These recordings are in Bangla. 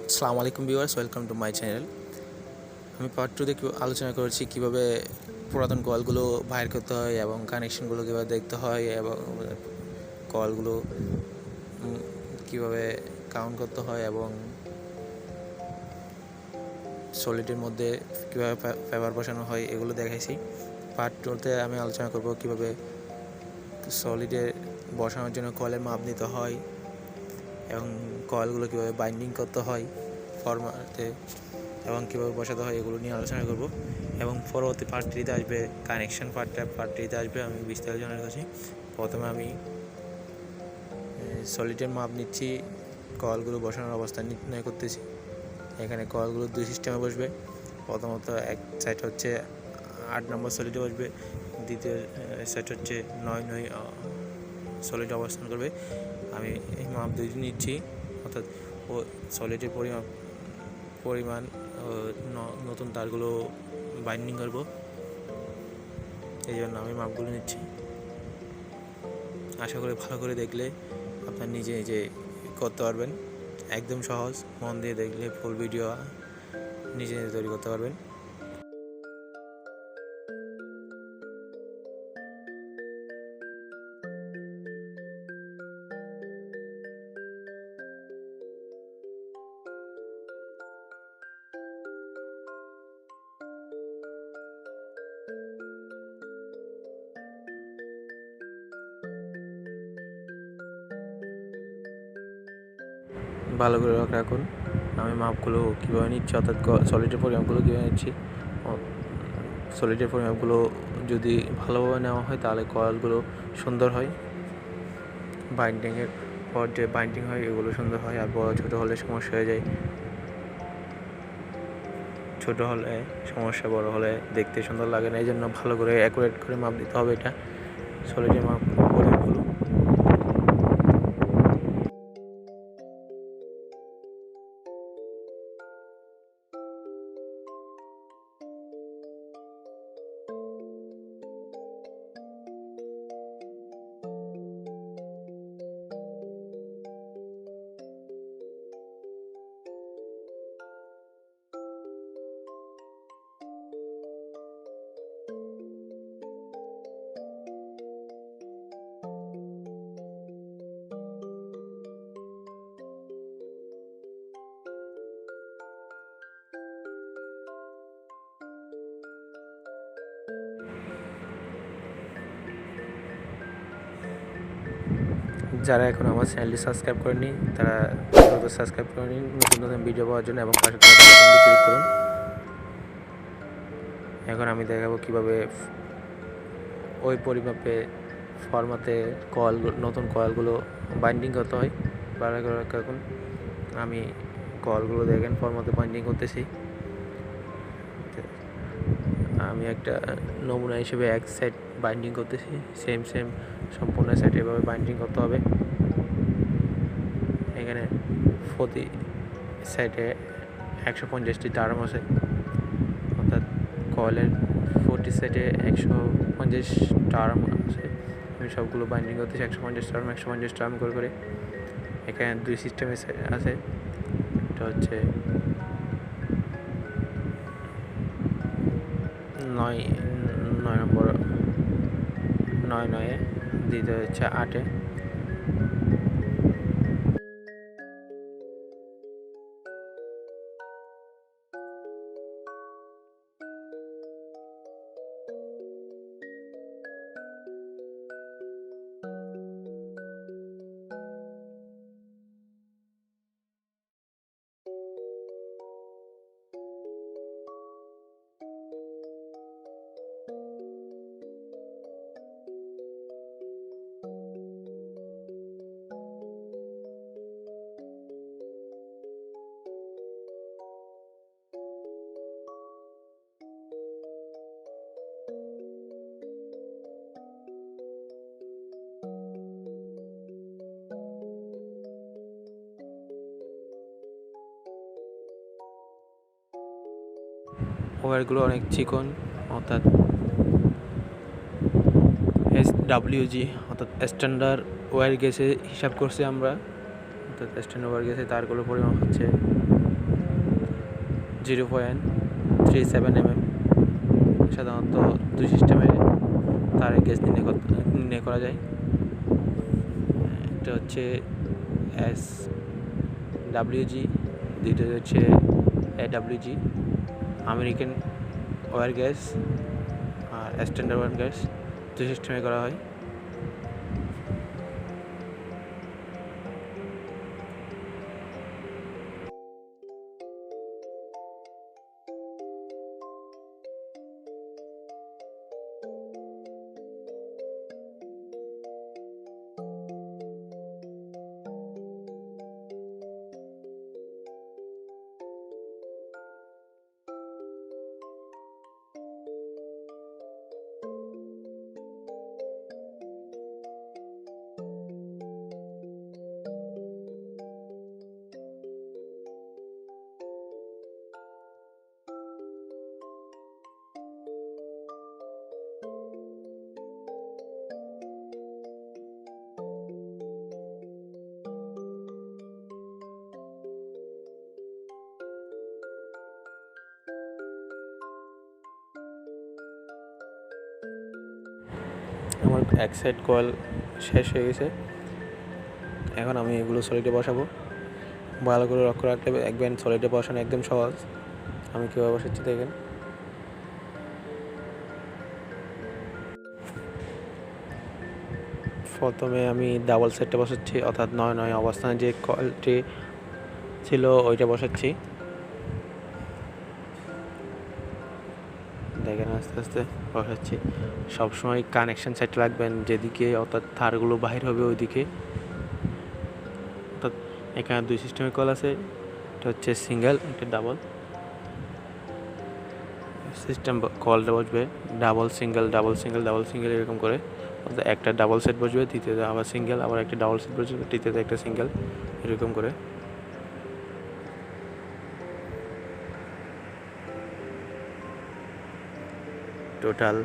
আসসালামু আলাইকুম viewers, welcome to my channel. আমি পার্ট 2 তে আলোচনা করেছি কীভাবে পুরাতন কলগুলো বাইর করতে হয় এবং কানেকশনগুলো কীভাবে দেখতে হয় এবং কলগুলো কীভাবে কাউন্ট করতে হয় এবং সলিডের মধ্যে কীভাবে পেপার বসানো হয় এগুলো দেখাইছি। পার্ট 2 তে আমি আলোচনা করব কীভাবে সলিডে বসানোর জন্য কয়েলের মাপ নিতে হয় এবং কয়েলগুলো কীভাবে বাইন্ডিং করতে হয় ফরম্যাটে এবং কীভাবে বসাতে হয় এগুলো নিয়ে আলোচনা করব। এবং পরবর্তী পার্ট 3-তে আসবে কানেকশন পার্ট 3-তে আসবে আমি বিস্তারিত জানার কাছে। প্রথমে আমি সলিডের মাপ নিচ্ছি, কয়েলগুলো বসানোর অবস্থা নির্ণয় করতেছি। এখানে কয়েলগুলো দুই সিস্টেমে বসবে। প্রথমত এক সাইড হচ্ছে 8 নম্বর সলিডে বসবে, দ্বিতীয় সাইড হচ্ছে 9 সলিডে অবস্থান করবে। আমি এই মাপ দুইটি নিচ্ছি, অর্থাৎ ও সলিডের পরিমাণ নতুন তারগুলো বাইন্ডিং করব, এই জন্য আমি মাপগুলো নিচ্ছি। আশা করি ভালো করে দেখলে আপনার নিজে করতে পারবেন। একদম সহজ, মন দিয়ে দেখলে ফুল ভিডিও নিজে তৈরি করতে পারবেন। ভালো করে রাখুন। আমি মাপগুলো কীভাবে নিচ্ছি, অর্থাৎ সলিডের পরিমাপগুলো কীভাবে নিচ্ছি। সলিডের পরিমাপগুলো যদি ভালোভাবে নেওয়া হয় তাহলে কয়েলগুলো সুন্দর হয়, বাইন্ডিংয়ের পর যে বাইন্ডিং হয় এগুলো সুন্দর হয়। আর বড় ছোটো হলে সমস্যা হয়ে যায়, ছোটো হলে সমস্যা, বড় হলে দেখতে সুন্দর লাগে না। এই জন্য ভালো করে অ্যাকুরেট করে মাপ দিতে হবে। এটা সলিডের মাপ পরিমাপগুলো। যারা এখন আমার চ্যানেলটি সাবস্ক্রাইব করেনি তারা দ্রুত সাবস্ক্রাইব করে নিন নতুন নতুন ভিডিও পাওয়ার জন্য, এবং পাশে থাকা বেল আইকনটি ক্লিক করুন। এখন আমি দেখাবো কীভাবে ওই পরিমাপে ফরম্যাটে নতুন কয়েলগুলো বাইন্ডিং করতে হয়। ভালো করে রাখুন। আমি কয়েলগুলো দেখেন ফরম্যাটে বাইন্ডিং করতেছি। আমি একটা নমুনা হিসেবে এক সাইড বাইন্ডিং করতেছি, সেম সম্পূর্ণ সাইড এভাবে বাইন্ডিং করতে হবে। এখানে প্রতি সাইডে 150টি টার্ম আছে, অর্থাৎ কয়েলের প্রতি সাইডে 150 টার্ম আছে। আমি সবগুলো বাইন্ডিং করতেছি 150 টার্ম করে। এখানে দুই সিস্টেমে আছে, এটা হচ্ছে 9 নম্বর 9 দ্বিতীয় হচ্ছে 8। ওয়্যারগুলো অনেক চিকন, অর্থাৎ SWG অর্থাৎ স্ট্যান্ডার্ড ওয়্যার গেজে হিসাব করছি আমরা, অর্থাৎ স্ট্যান্ডার্ড ওয়্যার গেজে তারগুলো পরিমাপ হচ্ছে 0.37 mm। সাধারণত দুই সিস্টেমে তারের গেজ নির্ণয় করা যায়। একটা হচ্ছে SWG, দ্বিতীয় হচ্ছে AWG, আমেরিকান ওয়্যার গ্যাস আর স্ট্যান্ডার্ড ওয়্যার গ্যাস, দুই সিস্টেমে করা হয়। আমার এক সাইড কয়েল শেষ হয়ে গেছে, এখন আমি এগুলো সলিডে বসাবো। ভালো করে লক্ষ্য রাখতে হবে, একবার সলিডে বসানো একদম সহজ। আমি কীভাবে বসাচ্ছি দেখেন। প্রথমে আমি ডাবল সেটটা বসাচ্ছি, অর্থাৎ 9-9 অবস্থানে যে কয়েলটি ছিল ওইটা বসাচ্ছি। দেখেন আস্তে আস্তে বসাচ্ছি। সবসময় কানেকশন সেট রাখবেন যেদিকে, অর্থাৎ তারগুলো বাহির হবে ওইদিকে। অর্থাৎ এখানে দুই সিস্টেমের কয়েল আছে, এটা হচ্ছে সিঙ্গেল, এটা ডাবল সিস্টেম। কয়েলটা বসবে double single double single double single এরকম করে। অর্থাৎ একটা ডাবল সেট বসবে, দ্বিতীয়তে আবার সিঙ্গেল, আবার একটা ডাবল সেট বসবে, তৃতীয়তে একটা সিঙ্গেল, এরকম করে। টোটাল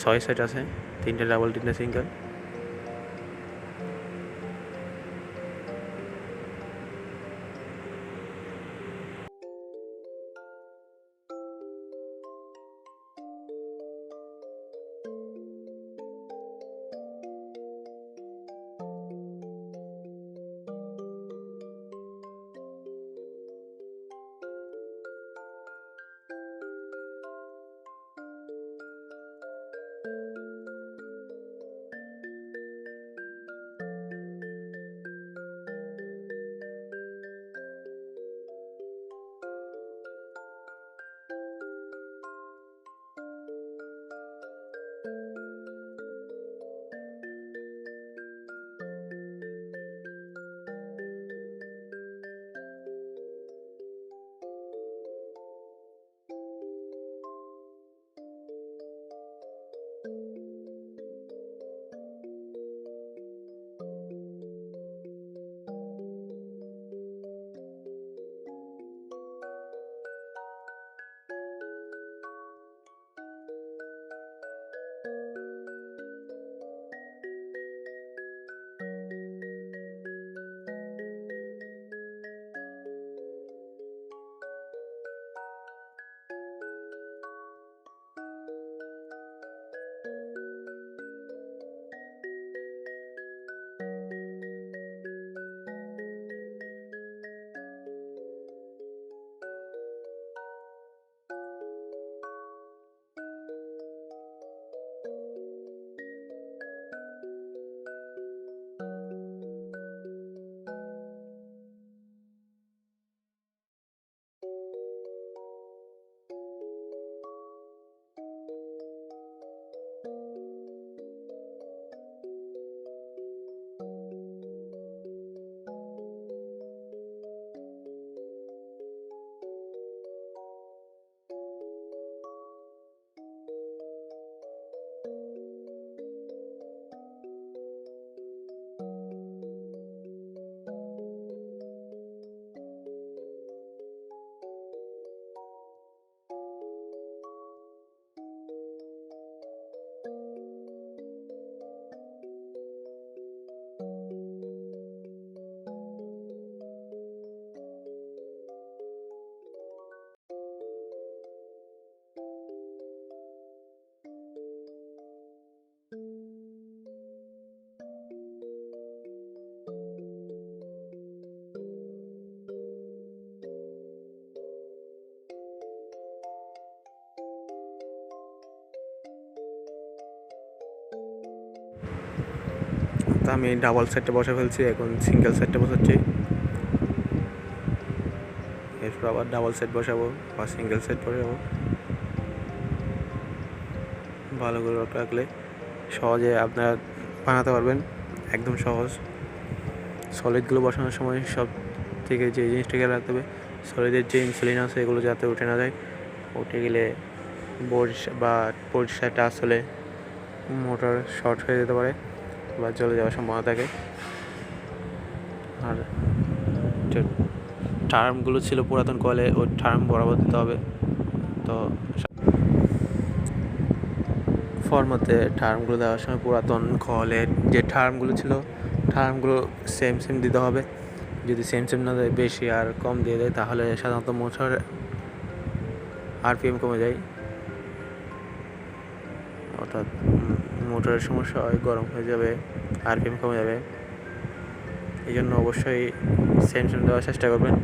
6 সেট আছে, 3টে ডাবল 3টে সিঙ্গেল। তো আমি ডাবল সেটটা বসে ফেলছি, এখন সিঙ্গেল সেটটা বসাচ্ছি। এরপর আবার ডাবল সেট বসাবো বা সিঙ্গেল সেট বসাবো। ভালো করে রাখলে সহজে আপনারা বানাতে পারবেন, একদম সহজ। সলিডগুলো বসানোর সময় সব থেকে যে জিনিসটাকে রাখতে হবে, সলিডের যে ইনসুলিন আছে এগুলো যাতে উঠে না যায়। উঠে গেলে বোর্ড টাচ হলে মোটর শর্ট হয়ে যেতে পারে বা জ্বলে যাওয়ার সম্ভাবনা থাকে। আর যে টার্মগুলো ছিল পুরাতন কয়েলে, ওই টার্ম বরাবর দিতে হবে। তো ফর্মাতে টার্মগুলো দেওয়ার সময় পুরাতন কয়েলের যে টার্মগুলো ছিল, টার্মগুলো সেম দিতে হবে। যদি সেম না দেয়, বেশি আর কম দিয়ে দেয়, তাহলে সাধারণত মোটর আরপিএম কমে যায়, অর্থাৎ মোটরের সমস্যা হয়, গরম হয়ে যাবে, আরপিএম কমে যাবে। এই জন্য অবশ্যই সেম দেওয়ার চেষ্টা করবেন।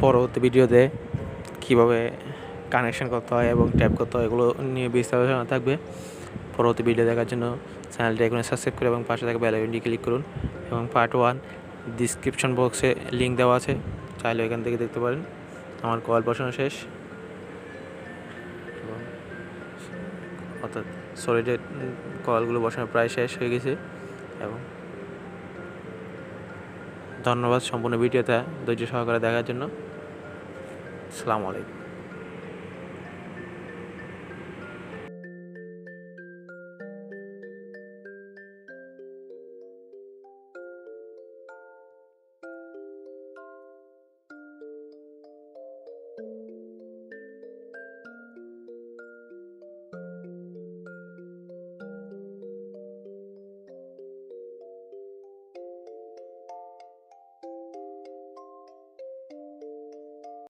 পরবর্তী ভিডিওতে কীভাবে কানেকশন করতে হয় এবং ট্যাপ করতে হয় এগুলো নিয়ে বিস্তারিত থাকবে। পরবর্তী ভিডিও দেখার জন্য চ্যানেলটি এখন সাবস্ক্রাইব করে এবং পাশে থাকা বেল আইকনটি ক্লিক করুন। এবং পার্ট 1 ডিসক্রিপশন বক্সে লিঙ্ক দেওয়া আছে, চাইলে এখান থেকে দেখতে পারেন। আমার কয়েল বসানো শেষ, অর্থাৎ সলিডের কয়েলগুলো বসানো প্রায় শেষ হয়ে গেছে। এবং ধন্যবাদ সম্পূর্ণ ভিডিওটা ধৈর্য সহকারে দেখার জন্য। আসসালামু আলাইকুম।